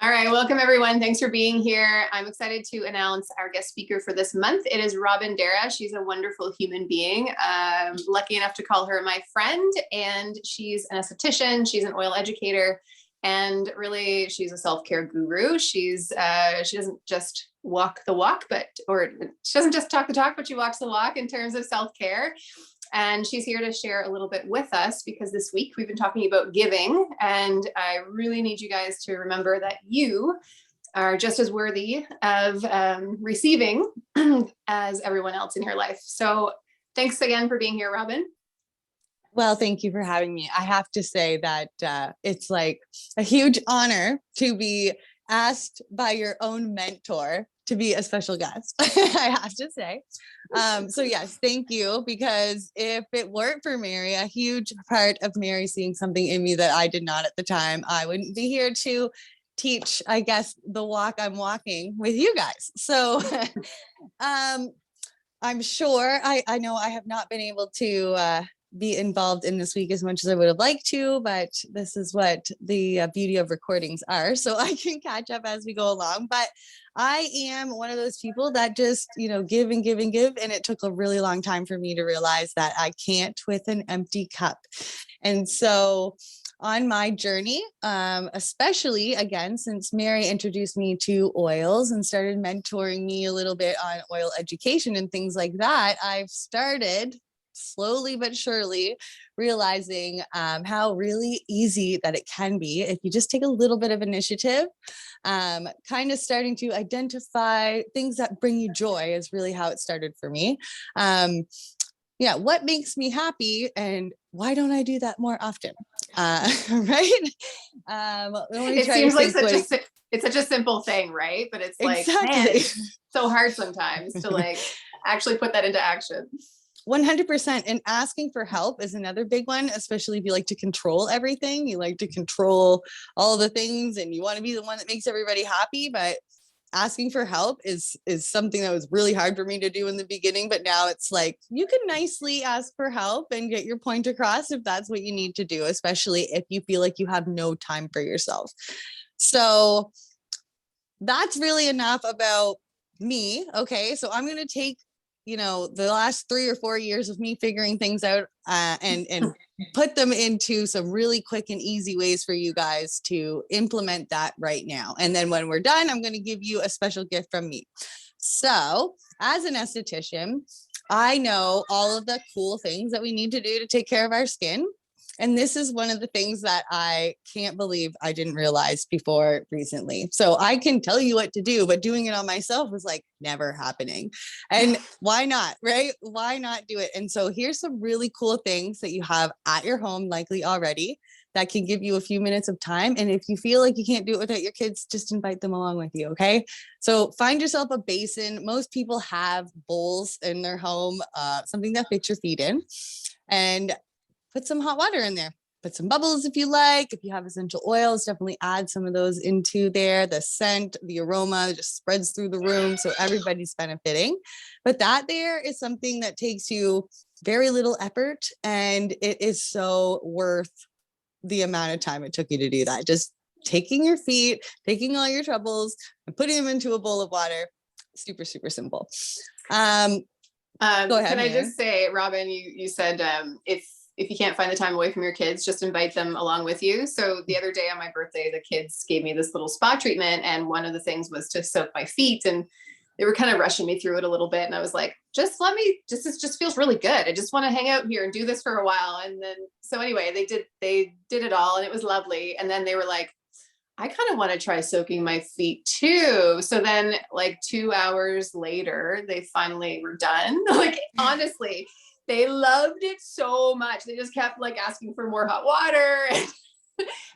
All right, welcome everyone. Thanks for being here. I'm excited to announce our guest speaker for this month. It is Robin Darah. She's a wonderful human being. Lucky enough to call her my friend, and she's an esthetician. She's an oil educator, and really, she's a self-care guru. She doesn't just walk the walk, or she doesn't just talk the talk, but she walks the walk in terms of self-care. And she's here to share a little bit with us because this week we've been talking about giving. And I really need you guys to remember that you are just as worthy of receiving as everyone else in your life. So thanks again for being here, Robin. Well, thank you for having me. I have to say that it's like a huge honor to be asked by your own mentor to be a special guest, I have to say. So yes, thank you, because if it weren't for Mary, a huge part of Mary seeing something in me that I did not at the time, I wouldn't be here to teach, I guess, the walk I'm walking with you guys. So I'm sure I know I have not been able to be involved in this week as much as I would have liked to, but this is what the beauty of recordings are. So I can catch up as we go along. But I am one of those people that just, give and give and give. And it took a really long time for me to realize that I can't with an empty cup. And so on my journey, especially again, since Mary introduced me to oils and started mentoring me a little bit on oil education and things like that, I've started slowly but surely realizing how really easy that it can be if you just take a little bit of initiative. Kind of starting to identify things that bring you joy is really how it started for me. What makes me happy and why don't I do that more often? Right? It seems like it's such a simple thing, right? But it's like, exactly. Man, it's so hard sometimes to actually put that into action. 100%. And asking for help is another big one, especially if you like to control everything. You like to control all the things and you want to be the one that makes everybody happy. But asking for help is something that was really hard for me to do in the beginning. But now it's like you can nicely ask for help and get your point across if that's what you need to do, especially if you feel like you have no time for yourself. So that's really enough about me. Okay, so I'm going to take the last 3 or 4 years of me figuring things out and put them into some really quick and easy ways for you guys to implement that right now. And then when we're done, I'm going to give you a special gift from me. So as an esthetician, I know all of the cool things that we need to do to take care of our skin. And this is one of the things that I can't believe I didn't realize before recently. So I can tell you what to do, but doing it on myself was like never happening. And why not, right? Why not do it? And so here's some really cool things that you have at your home, likely already, that can give you a few minutes of time. And if you feel like you can't do it without your kids, just invite them along with you, okay? So find yourself a basin. Most people have bowls in their home, something that fits your feet in. And put some hot water in there. Put some bubbles if you like. If you have essential oils, definitely add some of those into there. The scent, the aroma just spreads through the room, so everybody's benefiting. But that there is something that takes you very little effort, and it is so worth the amount of time it took you to do that. Just taking your feet, taking all your troubles, and putting them into a bowl of water. Super, super simple. Go ahead. Can I just say, Robin, you said if you can't find the time away from your kids, just invite them along with you. So the other day on my birthday, the kids gave me this little spa treatment. And one of the things was to soak my feet. And they were kind of rushing me through it a little bit. And I was like, this just feels really good. I just want to hang out here and do this for a while. And then, so anyway, they did it all and it was lovely. And then they were like, I kind of want to try soaking my feet too. So then 2 hours later, they finally were done. Honestly, they loved it so much. They just kept asking for more hot water.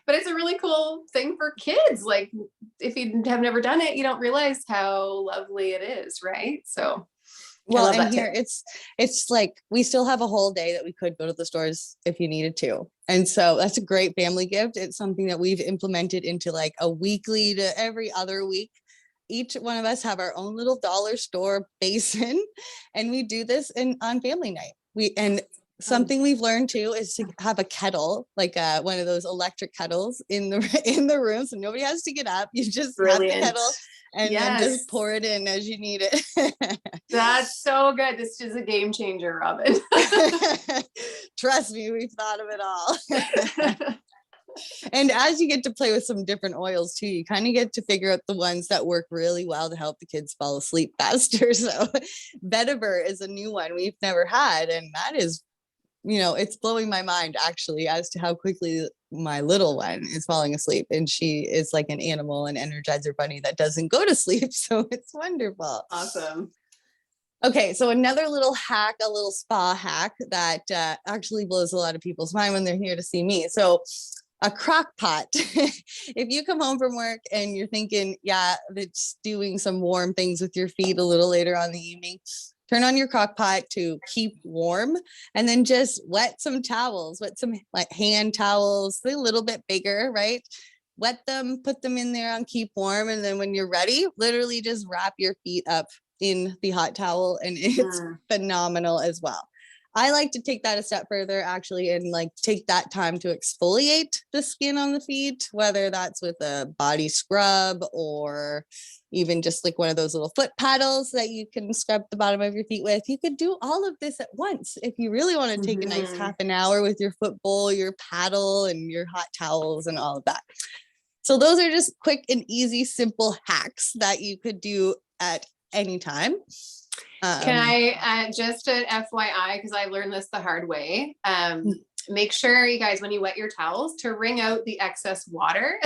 But it's a really cool thing for kids. If you have never done it, you don't realize how lovely it is, right? So well, and here it's like we still have a whole day that we could go to the stores if you needed to. And so that's a great family gift. It's something that we've implemented into a weekly to every other week. Each one of us have our own little dollar store basin, and we do this on family night. And Something we've learned too is to have a kettle, like one of those electric kettles in the room, so nobody has to get up. You just have the kettle and then just pour it in as you need it. That's so good. This is a game changer, Robin. Trust me, we've thought of it all. And as you get to play with some different oils too, you kind of get to figure out the ones that work really well to help the kids fall asleep faster. So vetiver is a new one we've never had, and that is, it's blowing my mind actually as to how quickly my little one is falling asleep, and she is like an animal, an Energizer bunny that doesn't go to sleep. So it's wonderful. Awesome. Okay, so another little hack, a little spa hack that actually blows a lot of people's mind when they're here to see me. So a crock pot. If you come home from work and you're thinking, yeah, it's doing some warm things with your feet a little later on in the evening, turn on your crock pot to keep warm, and then just wet some towels, wet some like hand towels, a little bit bigger, right? Wet them, put them in there on keep warm. And then when you're ready, literally just wrap your feet up in the hot towel, and it's phenomenal as well. I like to take that a step further actually, and like take that time to exfoliate the skin on the feet, whether that's with a body scrub or even just like one of those little foot paddles that you can scrub the bottom of your feet with. You could do all of this at once if you really want to take a nice half an hour with your foot bowl, your paddle, and your hot towels and all of that. So those are just quick and easy, simple hacks that you could do at any time. Can I just an FYI, because I learned this the hard way. Make sure you guys, when you wet your towels, to wring out the excess water.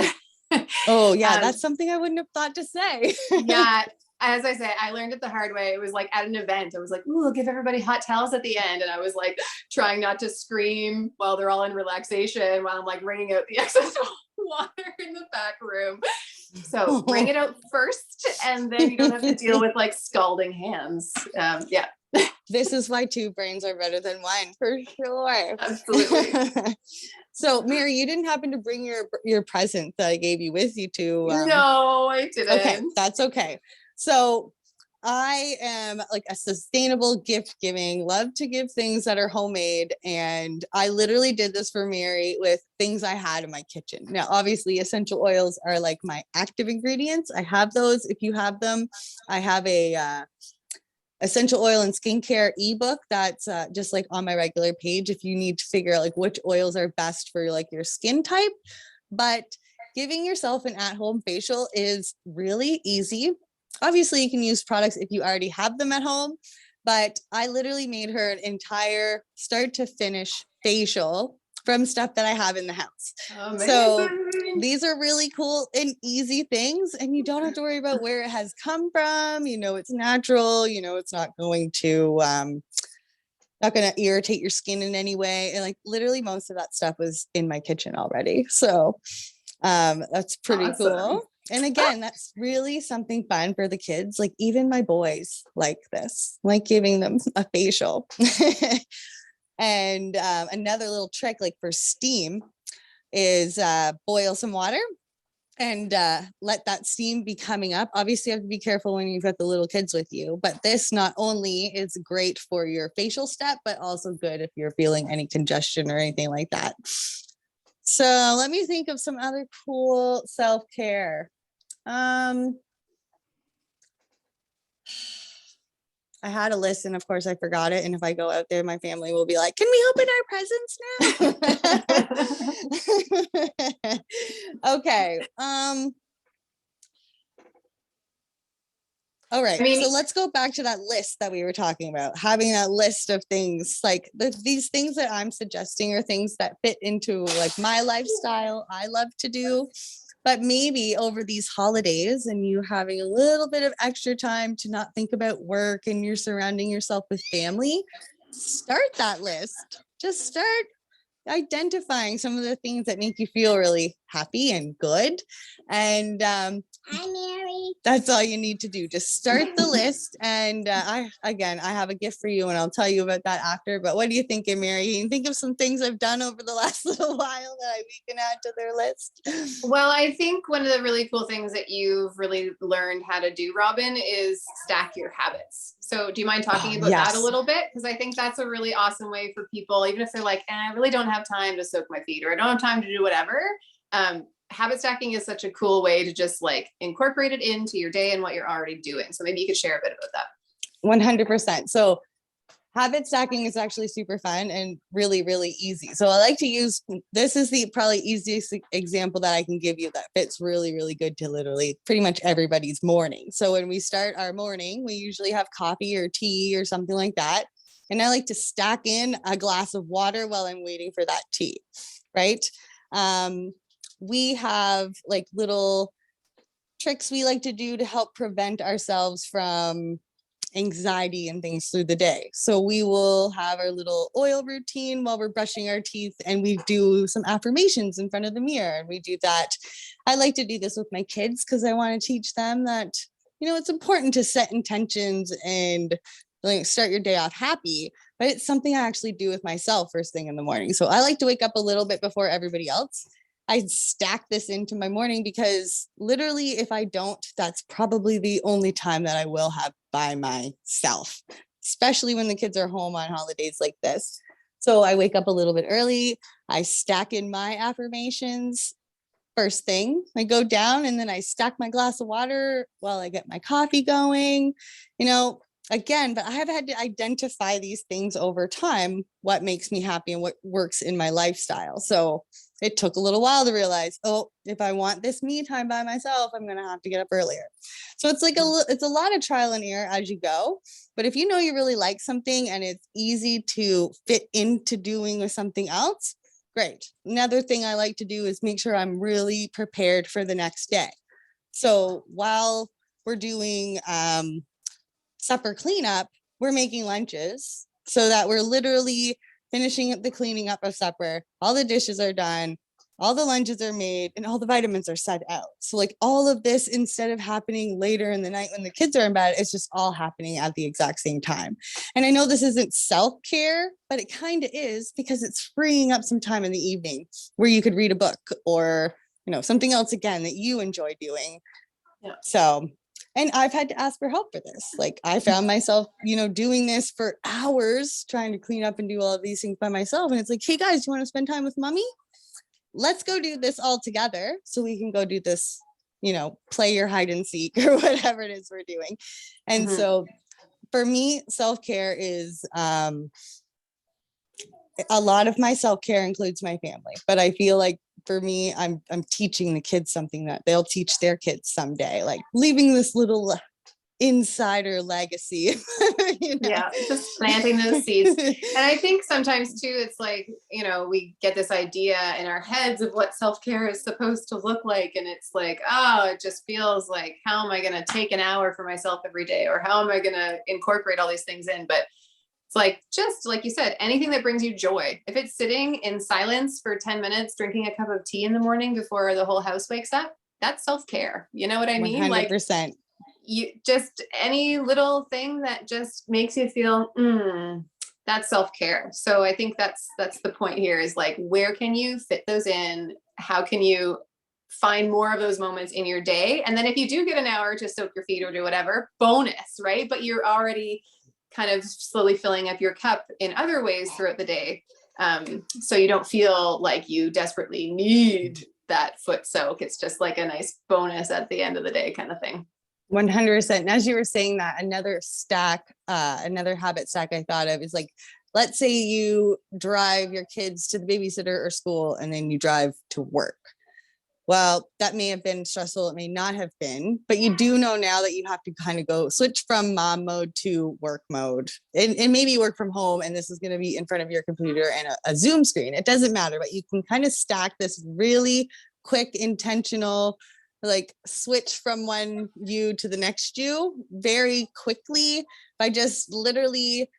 Oh yeah, that's something I wouldn't have thought to say. Yeah, as I said, I learned it the hard way. It was like at an event, I was like, "Ooh, I'll give everybody hot towels at the end," and I was like trying not to scream while they're all in relaxation, while I'm like wringing out the excess water in the back room. So wring it out first, and then you don't have to deal with like scalding hands. Yeah. This is why two brains are better than one, for sure. Absolutely. So Mary, you didn't happen to bring your present that I gave you with you to No, I didn't. Okay, that's okay. So I am like a sustainable gift giving, love to give things that are homemade. And I literally did this for Mary with things I had in my kitchen. Now, obviously essential oils are like my active ingredients. I have those if you have them. I have a essential oil and skincare ebook that's just like on my regular page if you need to figure out like which oils are best for like your skin type. But giving yourself an at-home facial is really easy. Obviously, you can use products if you already have them at home, but I literally made her an entire start to finish facial from stuff that I have in the house. Amazing. So these are really cool and easy things, and you don't have to worry about where it has come from. It's natural, it's not going to irritate your skin in any way. And like literally most of that stuff was in my kitchen already. So that's pretty cool. And again, that's really something fun for the kids. Like even my boys like this, like giving them a facial. And another little trick, like for steam, is boil some water and let that steam be coming up. Obviously, you have to be careful when you've got the little kids with you. But this not only is great for your facial step, but also good if you're feeling any congestion or anything like that. So let me think of some other cool self-care. I had a list and of course I forgot it. And if I go out there, my family will be like, can we open our presents now? Okay. All right. So let's go back to that list that we were talking about, having that list of things like these things that I'm suggesting are things that fit into like my lifestyle I love to do. But maybe over these holidays and you having a little bit of extra time to not think about work and you're surrounding yourself with family, start that list. Just start identifying some of the things that make you feel really happy and good. And hi, Mary. That's all you need to do. Just start the list. And I have a gift for you and I'll tell you about that after. But what are you thinking, Mary? You can think of some things I've done over the last little while that we can add to their list. Well, I think one of the really cool things that you've really learned how to do, Robin, is stack your habits. So do you mind talking about that a little bit? Because I think that's a really awesome way for people, even if they're like, I really don't have time to soak my feet, or I don't have time to do whatever. Habit stacking is such a cool way to just like incorporate it into your day and what you're already doing. So maybe you could share a bit about that. 100%. So habit stacking is actually super fun and really, really easy. So I like to use, this is the probably easiest example that I can give you that fits really, really good to literally pretty much everybody's morning. So when we start our morning, we usually have coffee or tea or something like that. And I like to stack in a glass of water while I'm waiting for that tea, right? We have like little tricks we like to do to help prevent ourselves from anxiety and things through the day. So we will have our little oil routine while we're brushing our teeth, and we do some affirmations in front of the mirror. And we do that. I like to do this with my kids because I want to teach them that, it's important to set intentions and like start your day off happy, but it's something I actually do with myself first thing in the morning. So I like to wake up a little bit before everybody else. I stack this into my morning because literally if I don't, that's probably the only time that I will have by myself, especially when the kids are home on holidays like this. So I wake up a little bit early. I stack in my affirmations first thing. I go down and then I stack my glass of water while I get my coffee going, again, but I have had to identify these things over time, what makes me happy and what works in my lifestyle. So it took a little while to realize, if I want this me time by myself, I'm going to have to get up earlier. So it's like it's a lot of trial and error as you go. But if you really like something and it's easy to fit into doing with something else, great. Another thing I like to do is make sure I'm really prepared for the next day. So while we're doing supper cleanup, we're making lunches so that we're literally finishing up the cleaning up of supper. All the dishes are done, all the lunches are made, and all the vitamins are set out. So like all of this, instead of happening later in the night when the kids are in bed, it's just all happening at the exact same time. And I know this isn't self-care, but it kind of is, because it's freeing up some time in the evening where you could read a book or, something else again that you enjoy doing. Yeah. So, and I've had to ask for help for this. Like I found myself, doing this for hours, trying to clean up and do all of these things by myself. And it's like, hey guys, you want to spend time with mommy? Let's go do this all together so we can go do this, play your hide and seek or whatever it is we're doing. And so for me, self-care is, a lot of my self-care includes my family, but I feel like for me, I'm teaching the kids something that they'll teach their kids someday, like leaving this little insider legacy. Yeah, just planting those seeds. And I think sometimes too, it's like, we get this idea in our heads of what self-care is supposed to look like. And it's like, it just feels like, how am I going to take an hour for myself every day? Or how am I going to incorporate all these things in? But it's like, just like you said, anything that brings you joy. If it's sitting in silence for 10 minutes, drinking a cup of tea in the morning before the whole house wakes up, that's self-care. You know what I mean? 100%. Like you just, any little thing that just makes you feel, that's self-care. So I think that's the point here, is like, where can you fit those in? How can you find more of those moments in your day? And then if you do get an hour to soak your feet or do whatever, bonus, right? But you're already kind of slowly filling up your cup in other ways throughout the day. So you don't feel like you desperately need that foot soak. It's just like a nice bonus at the end of the day kind of thing. 100%. And as you were saying that, another habit stack I thought of is like, let's say you drive your kids to the babysitter or school and then you drive to work. Well, that may have been stressful. It may not have been, but you do know now that you have to kind of go switch from mom mode to work mode, and maybe work from home. And this is going to be in front of your computer and a Zoom screen. It doesn't matter, but you can kind of stack this really quick, intentional, like switch from one you to the next you very quickly by just literally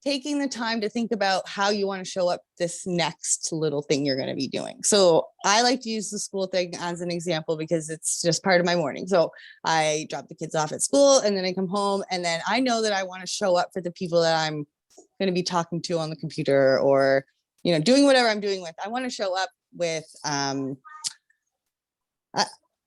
taking the time to think about how you want to show up this next little thing you're going to be doing. So I like to use the school thing as an example because it's just part of my morning. So I drop the kids off at school and then I come home, and then I know that I want to show up for the people that I'm going to be talking to on the computer, or, you know, doing whatever I'm doing with. I want to show up with,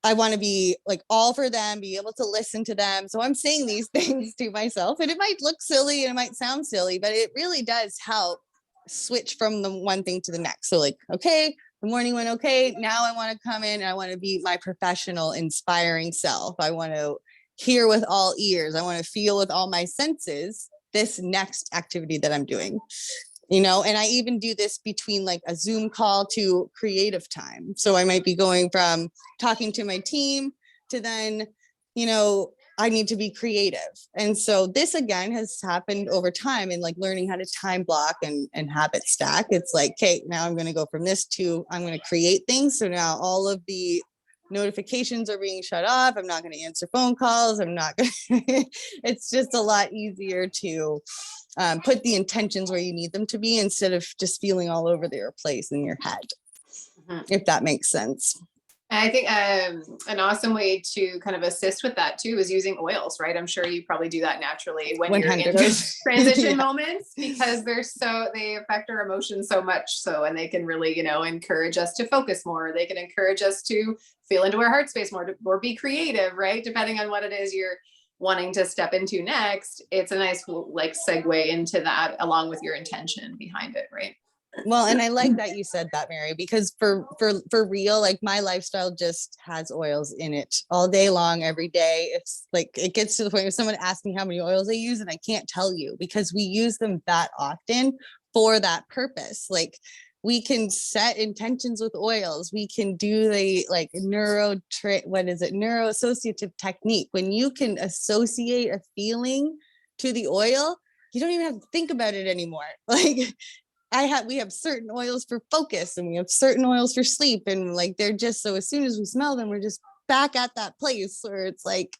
I want to be like all for them, be able to listen to them. So I'm saying these things to myself, and it might look silly and it might sound silly, but it really does help switch from the one thing to the next. So like, okay, the morning went okay. Now I want to come in and I want to be my professional, inspiring self. I want to hear with all ears. I want to feel with all my senses this next activity that I'm doing. You know, and I even do this between like a Zoom call to creative time. So I might be going from talking to my team to then, you know, I need to be creative. And so this again has happened over time, and like learning how to time block and habit stack. It's like, okay, now I'm going to go from this to I'm going to create things. So now all of the notifications are being shut off. I'm not going to answer phone calls. I'm not going to, it's just a lot easier to put the intentions where you need them to be instead of just feeling all over their place in your head, if that makes sense. And I think an awesome way to kind of assist with that too is using oils, right? I'm sure you probably do that naturally when 100. You're in those transition moments, because they affect our emotions so much. So, and they can really, you know, encourage us to focus more. They can encourage us to feel into our heart space more, or be creative, right? Depending on what it is you're wanting to step into next. It's a nice like segue into that along with your intention behind it, right? Well, and I like that you said that, Mary, because for real, like my lifestyle just has oils in it all day long, every day. It's like, it gets to the point where someone asks me how many oils I use and I can't tell you, because we use them that often for that purpose. Like we can set intentions with oils. We can do the like neuroassociative technique. When you can associate a feeling to the oil, you don't even have to think about it anymore. Like we have certain oils for focus and we have certain oils for sleep. And like, they're just, so as soon as we smell them, we're just back at that place where it's like,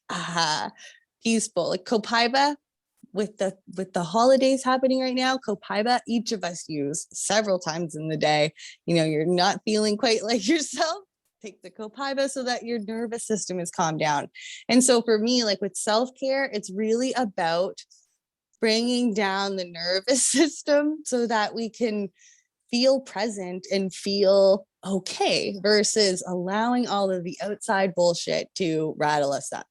peaceful. Like copaiba, with the holidays happening right now, copaiba, each of us use several times in the day. You know, you're not feeling quite like yourself, take the copaiba so that your nervous system is calmed down. And so for me, like with self-care, it's really about bringing down the nervous system so that we can feel present and feel okay, versus allowing all of the outside bullshit to rattle us up.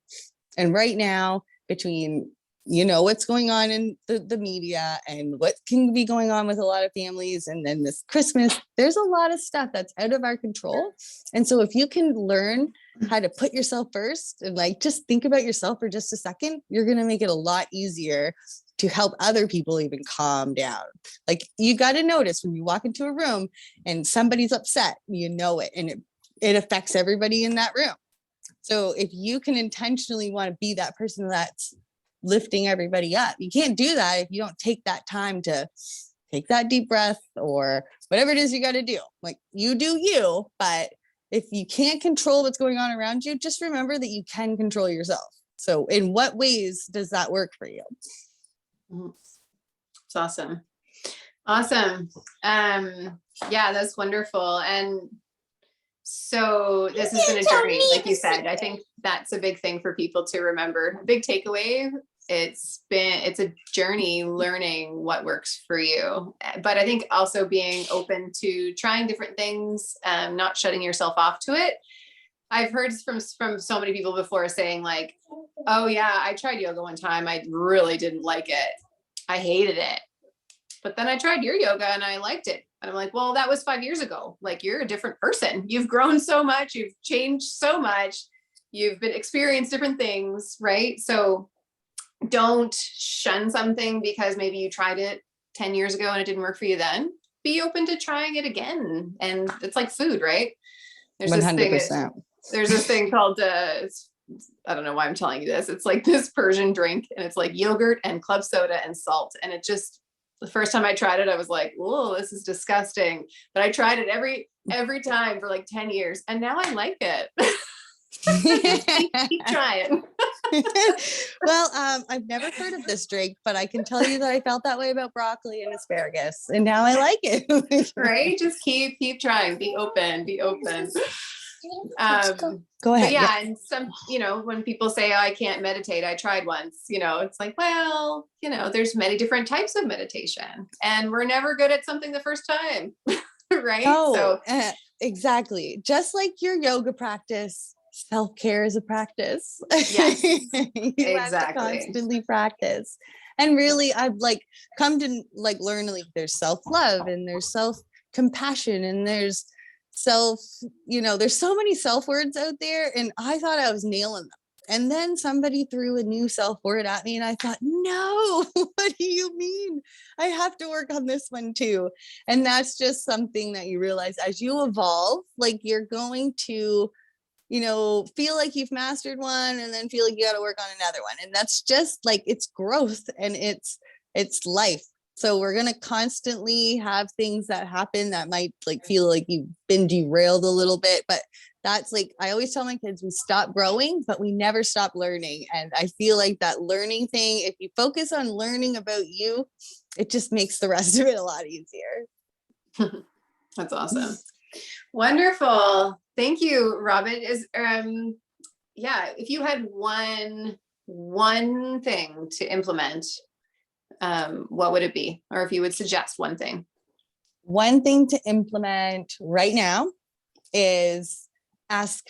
And right now, between, you know, what's going on in the media and what can be going on with a lot of families, and then this Christmas, there's a lot of stuff that's out of our control. And so if you can learn how to put yourself first and like just think about yourself for just a second, you're going to make it a lot easier to help other people even calm down. Like you got to notice when you walk into a room and somebody's upset, you know it, and it affects everybody in that room. So if you can intentionally want to be that person that's lifting everybody up, you can't do that if you don't take that time to take that deep breath or whatever it is you got to do. Like you do you, but if you can't control what's going on around you, just remember that you can control yourself. So in what ways does that work for you? It's awesome. Awesome. Yeah, that's wonderful. And so this has been a journey, like you said. I think that's a big thing for people to remember. Big takeaway. It's a journey learning what works for you. But I think also being open to trying different things, not shutting yourself off to it. I've heard from so many people before saying like, oh yeah, I tried yoga one time. I really didn't like it. I hated it. But then I tried your yoga and I liked it. And I'm like, well, that was 5 years ago. Like you're a different person. You've grown so much. You've changed so much. You've been experienced different things, right? So don't shun something because maybe you tried it 10 years ago and it didn't work for you then. Be open to trying it again. And it's like food, right? There's 100%. There's this thing called, I don't know why I'm telling you this. It's like this Persian drink and it's like yogurt and club soda and salt. And it just, the first time I tried it, I was like, whoa, this is disgusting. But I tried it every time for like 10 years. And now I like it. keep trying. Well, I've never heard of this drink, but I can tell you that I felt that way about broccoli and asparagus, and now I like it. Right? Just keep trying. Be open. Be open. Go ahead. Yeah, and some, when people say, oh, I can't meditate, I tried once, it's like, well, there's many different types of meditation, and we're never good at something the first time. Right? Oh, exactly. Just like your yoga practice, self-care is a practice. Yes, You exactly. have to constantly practice. And really, I've come to learn there's self-love and there's self-compassion and there's there's so many self words out there, and I thought I was nailing them. And then somebody threw a new self word at me, and I thought, no, what do you mean? I have to work on this one too. And that's just something that you realize as you evolve, you're going to, feel like you've mastered one and then feel like you got to work on another one. And that's just it's growth and it's life. So we're going to constantly have things that happen that might feel like you've been derailed a little bit, but that's I always tell my kids, we stop growing, but we never stop learning. And I feel like that learning thing, if you focus on learning about you, it just makes the rest of it a lot easier. That's awesome. Wonderful. Thank you, Robin. If you had one thing to implement, what would it be? Or if you would suggest one thing? One thing to implement right now is ask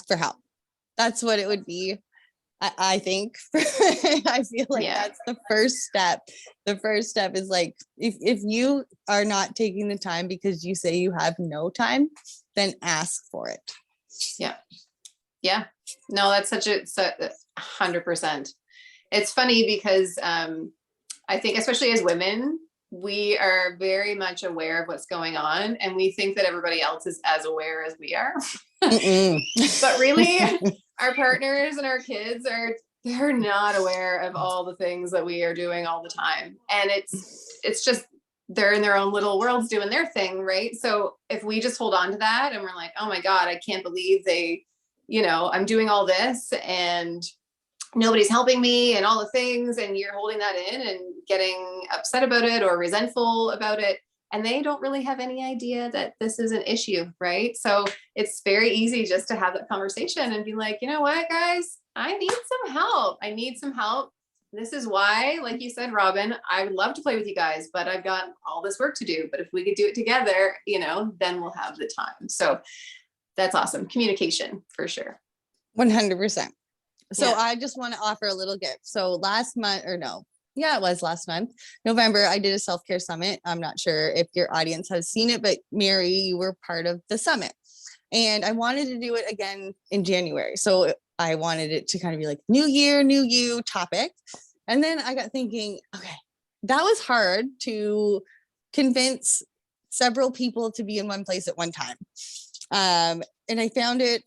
for help. That's what it would be. I think I feel like that's the first step. The first step is if you are not taking the time because you say you have no time, then ask for it. Yeah. No, that's such 100%. It's funny because I think, especially as women, we are very much aware of what's going on, and we think that everybody else is as aware as we are. But really, our partners and our kids they're not aware of all the things that we are doing all the time. And it's just, they're in their own little worlds doing their thing, right? So if we just hold on to that and we're like, oh my God, I can't believe I'm doing all this and nobody's helping me and all the things, and you're holding that in and getting upset about it or resentful about it, and they don't really have any idea that this is an issue, right? So it's very easy just to have that conversation and be like, you know what, guys, I need some help. This is why, like you said, Robin, I would love to play with you guys, but I've got all this work to do. But if we could do it together, then we'll have the time. So that's awesome. Communication for sure. 100%. So I just want to offer a little gift. So last month, it was last month, November, I did a self-care summit. I'm not sure if your audience has seen it, but Mary, you were part of the summit. And I wanted to do it again in January. So I wanted it to kind of be new year, new you topic. And then I got thinking, okay, that was hard to convince several people to be in one place at one time. And I found it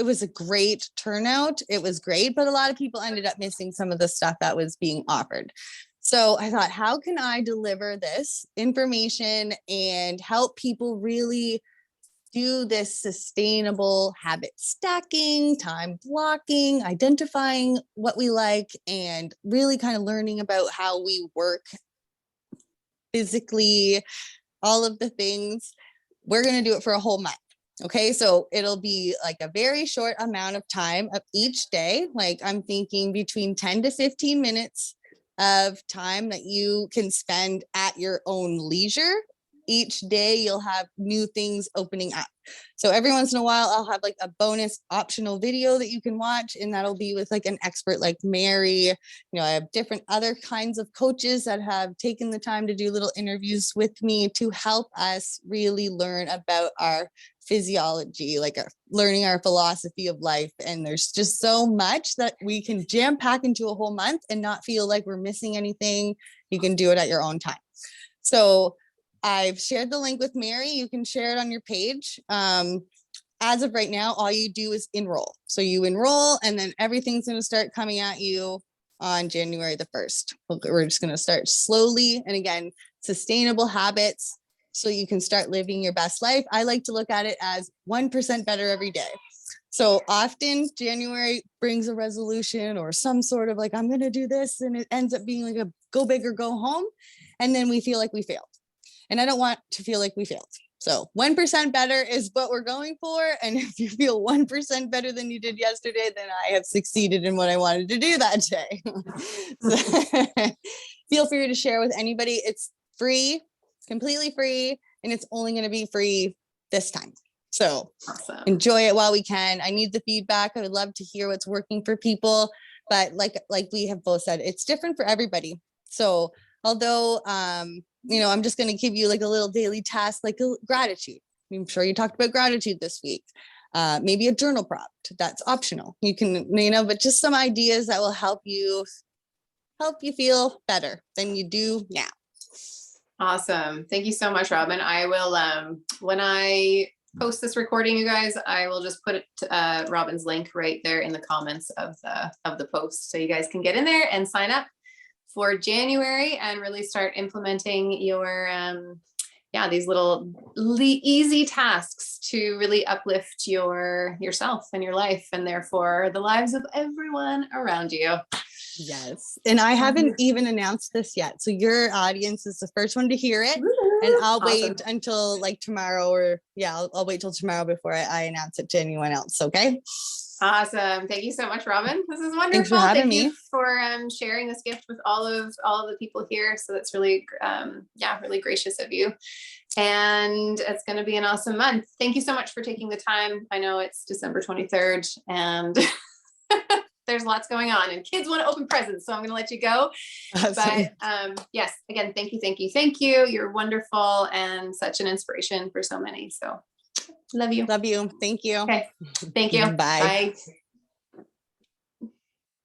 was a great turnout. It was great, but a lot of people ended up missing some of the stuff that was being offered. So I thought, how can I deliver this information and help people really do this sustainable habit stacking, time blocking, identifying what we like, and really kind of learning about how we work physically, all of the things. We're going to do it for a whole month. Okay, so it'll be a very short amount of time of each day. I'm thinking between 10 to 15 minutes of time that you can spend at your own leisure. Each day you'll have new things opening up. So every once in a while, I'll have a bonus optional video that you can watch, and that'll be with an expert like Mary. I have different other kinds of coaches that have taken the time to do little interviews with me to help us really learn about our physiology, learning our philosophy of life. And there's just so much that we can jam pack into a whole month and not feel like we're missing anything. You can do it at your own time. So I've shared the link with Mary. You can share it on your page. As of right now, all you do is enroll. So you enroll, and then everything's going to start coming at you on January the 1st. We're just going to start slowly. And again, sustainable habits, so you can start living your best life. I like to look at it as 1% better every day. So often January brings a resolution or some sort of like, I'm going to do this. And it ends up being like a go big or go home. And then we feel like we failed. And I don't want to feel like we failed. So 1% better is what we're going for. And if you feel 1% better than you did yesterday, then I have succeeded in what I wanted to do that day. So, feel free to share with anybody. It's free, completely free, and it's only going to be free this time. So awesome. Enjoy it while we can. I need the feedback. I would love to hear what's working for people. But like we have both said, it's different for everybody. So although, I'm just going to give you like a little daily task, like gratitude. I'm sure you talked about gratitude this week. Maybe a journal prompt, that's optional. You can, but just some ideas that will help you feel better than you do now. Awesome. Thank you so much, Robin. I will, when I post this recording, you guys, I will just put Robin's link right there in the comments of the post. So you guys can get in there and sign up for January and really start implementing your, these little easy tasks to really uplift yourself and your life, and therefore the lives of everyone around you. Yes. And I haven't even announced this yet. So your audience is the first one to hear it. And I'll wait until like tomorrow, or I'll wait till tomorrow before I announce it to anyone else. Okay. Awesome. Thank you so much, Robin. This is wonderful. Thanks for having me. You for sharing this gift with all of the people here. So that's really, really gracious of you. And it's going to be an awesome month. Thank you so much for taking the time. I know it's December 23rd and there's lots going on and kids want to open presents. So I'm going to let you go. Awesome. But yes, again, thank you. You're wonderful and such an inspiration for so many. So love you. Love you. Thank you. Okay. Thank you. Bye. Bye.